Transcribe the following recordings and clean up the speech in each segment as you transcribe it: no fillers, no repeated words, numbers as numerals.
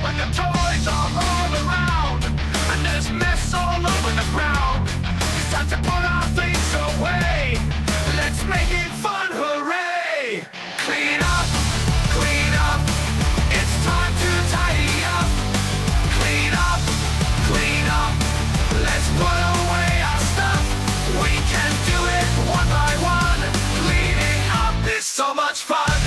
when the toys are all around, and there's mess all over the ground. It's time to put our things away. Let's make it fun, hooray! Clean up, clean up. It's time to tidy up. Clean up, clean up. Let's put away our stuff. We can do it one by one. Cleaning up is so much fun.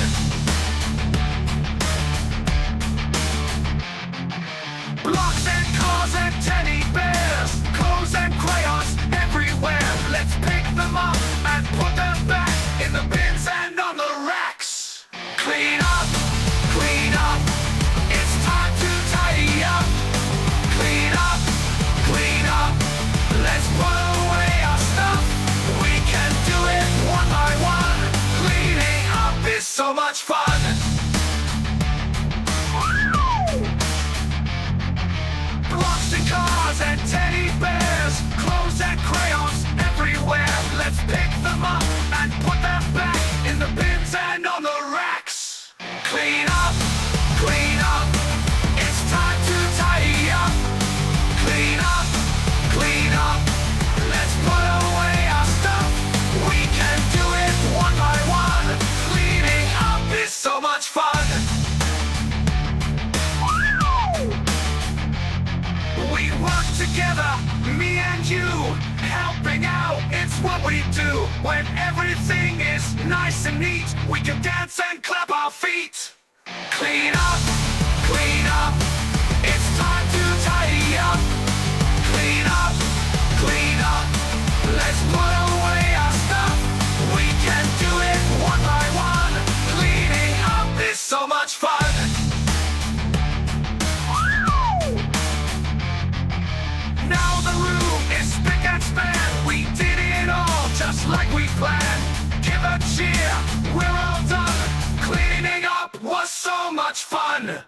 Blocks and cars and teddy bears, clothes and crayons everywhere. Let's pick them up and put them back in the bins and on the racks. Clean up, clean up. It's time to tidy up. Clean up, clean up. Let's put away our stuff. We can do it one by one. Cleaning up is so much fun. Blocks and cars and teddy bears, clothes and crayons everywhere. Let's pick them up and put them back in the bins and on the racks. Clean up, clean up. It's time to tidy up. Clean up, clean up. Let's put away our stuff. We can do it one by one. Cleaning up is so much fun. We work together, me and you, helping out, it's what we do. When everything is nice and neat, we can dance and clap our feet. Clean up, clean up. It's time to tidy up. Clean up, clean up. Let's put away our stuff. We can do it one by one. Cleaning up is so much fun. Now the room is spick and span. We did it all just like we planned. Give a cheer, we're all done. Cleaning up was so much fun.